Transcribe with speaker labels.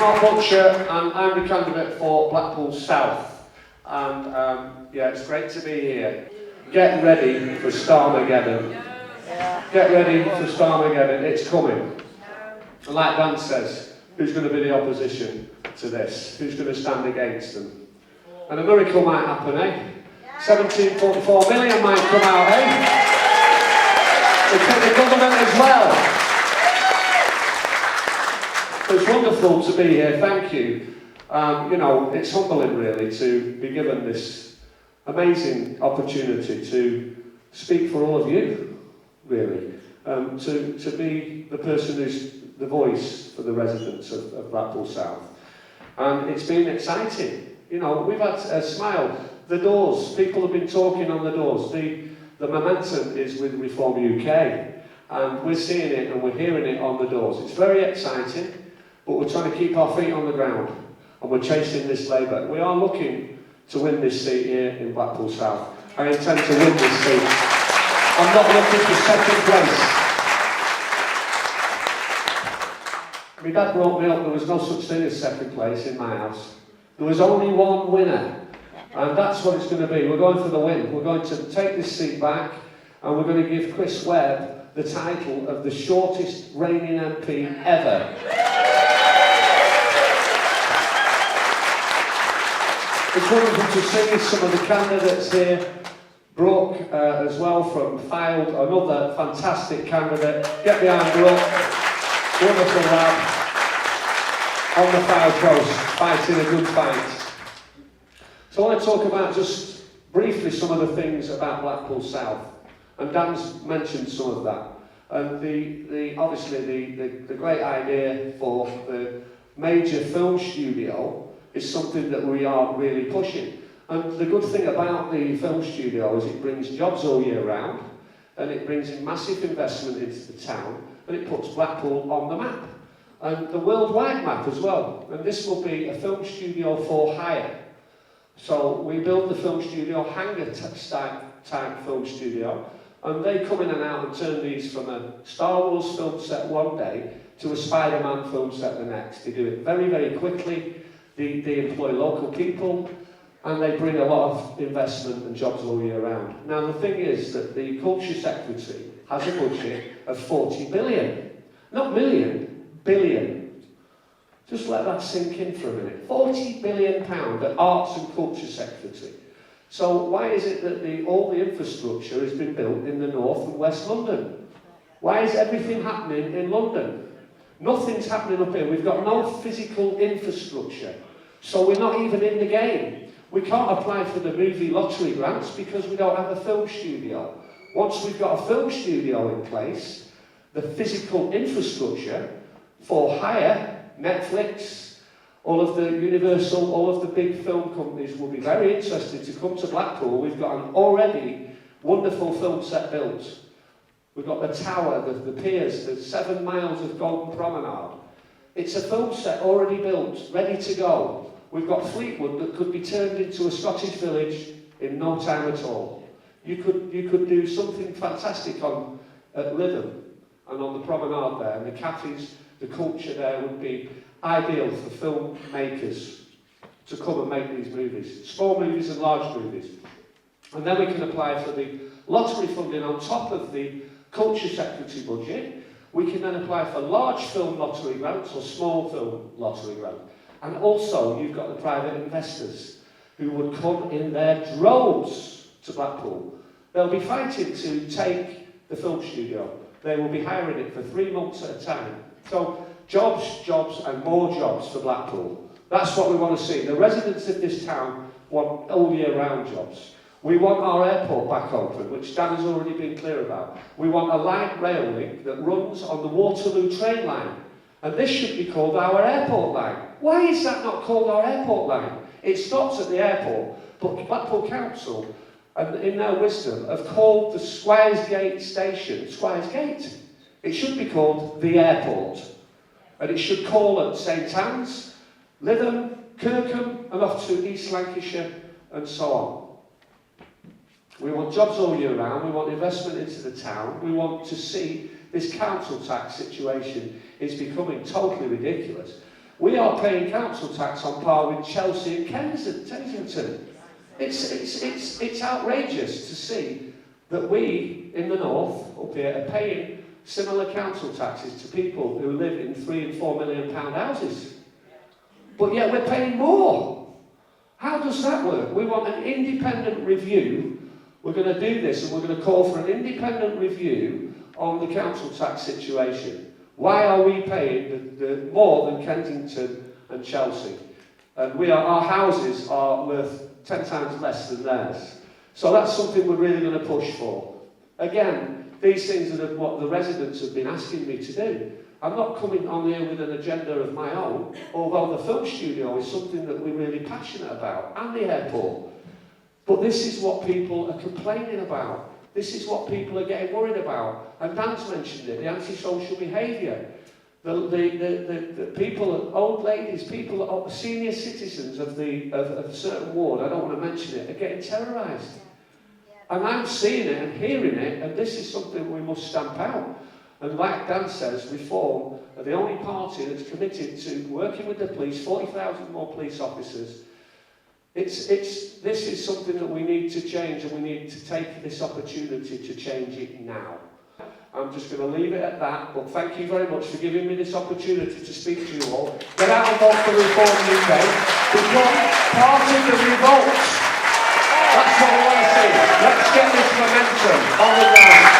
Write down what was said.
Speaker 1: Mark Butcher, and I'm the candidate for Blackpool South. And yeah, it's great to be here. Get ready for Starmageddon. Get ready for Starmageddon, it's coming. And like Dan says, who's going to be the opposition to this? Who's going to stand against them? And a miracle might happen, eh? 17.4 million might come out, eh? We take the government as well. It's wonderful to be here, thank you. You know, it's humbling really to be given this amazing opportunity to speak for all of you, really. To be the person who's the voice for the residents of Blackpool South. And it's been exciting. You know, we've had a smile. The doors, people have been talking on the doors. The momentum is with ReformUK. And we're seeing it and we're hearing it on the doors. It's very exciting, but we're trying to keep our feet on the ground. And we're chasing this Labour. We are looking to win this seat here in Blackpool South. I intend to win this seat. I'm not looking for second place. My dad brought me up, there was no such thing as second place in my house. There was only one winner. And that's what it's going to be. We're going for the win. We're going to take this seat back and we're going to give Chris Webb the title of the shortest reigning MP ever. It's wonderful to see some of the candidates here. Brooke as well from Fylde, another fantastic candidate. Get behind Brooke. Wonderful lad. On the Fylde coast, fighting a good fight. So I want to talk about just briefly some of the things about Blackpool South. And Dan's mentioned some of that. And obviously the great idea for the major film studio is something that we are really pushing. And the good thing about the film studio is it brings jobs all year round, and it brings in massive investment into the town, and it puts Blackpool on the map. And the worldwide map as well. And this will be a film studio for hire. So we build the film studio, hangar-type film studio, and they come in and out and turn these from a Star Wars film set one day to a Spider-Man film set the next. They do it very, very quickly. They employ local people, and they bring a lot of investment and jobs all year round. Now the thing is that the Culture Secretary has a budget of 40 billion. Not million, billion. Just let that sink in for a minute. £40 billion at Arts and Culture Secretary. So why is it that all the infrastructure has been built in the North and West London? Why is everything happening in London? Nothing's happening up here. We've got no physical infrastructure. So we're not even in the game. We can't apply for the movie lottery grants because we don't have a film studio. Once we've got a film studio in place, the physical infrastructure for hire, Netflix, all of the Universal, all of the big film companies will be very interested to come to Blackpool. We've got an already wonderful film set built. We've got the tower, the piers, the 7 miles of Golden Promenade. It's a film set already built, ready to go. We've got Fleetwood that could be turned into a Scottish village in no time at all. You could do something fantastic at Lytham and on the promenade there, and the cafes, the culture there would be ideal for filmmakers to come and make these movies, small movies and large movies. And then we can apply for the lottery funding on top of the Culture Secretary budget. We can then apply for large film lottery grants or small film lottery grants. And also you've got the private investors who would come in their droves to Blackpool. They'll be fighting to take the film studio. They will be hiring it for 3 months at a time. So jobs, jobs and more jobs for Blackpool. That's what we want to see. The residents of this town want all year round jobs. We want our airport back open, which Dan has already been clear about. We want a light rail link that runs on the Waterloo train line. And this should be called our airport line. Why is that not called our airport line? It stops at the airport, but Blackpool Council, and in their wisdom, have called the Squires Gate station Squires Gate. It should be called the airport. And it should call at St Anne's, Lytham, Kirkham, and off to East Lancashire, and so on. We want jobs all year round, we want investment into the town, we want to see this council tax situation is becoming totally ridiculous. We are paying council tax on par with Chelsea and Kensington. It's outrageous to see that we in the north up here are paying similar council taxes to people who live in £3 and £4 million houses. But yet we're paying more. How does that work? We want an independent review. We're going to do this and we're going to call for an independent review on the council tax situation. Why are we paying the more than Kensington and Chelsea? And our houses are worth 10 times less than theirs. So that's something we're really going to push for. Again, these things are what the residents have been asking me to do. I'm not coming on here with an agenda of my own, although the film studio is something that we're really passionate about, and the airport. But this is what people are complaining about. This is what people are getting worried about. And Dan's mentioned it, the antisocial behaviour. The people, old ladies, people, senior citizens of a certain ward, I don't want to mention it, are getting terrorised. And I'm seeing it and hearing it, and this is something we must stamp out. And like Dan says, Reform are the only party that's committed to working with the police, 40,000 more police officers. This is something that we need to change, and we need to take this opportunity to change it now. I'm just going to leave it at that, but thank you very much for giving me this opportunity to speak to you all. Get out and vote for ReformUK. Become part of the revolt. That's what I want to see. Let's get this momentum on the ground.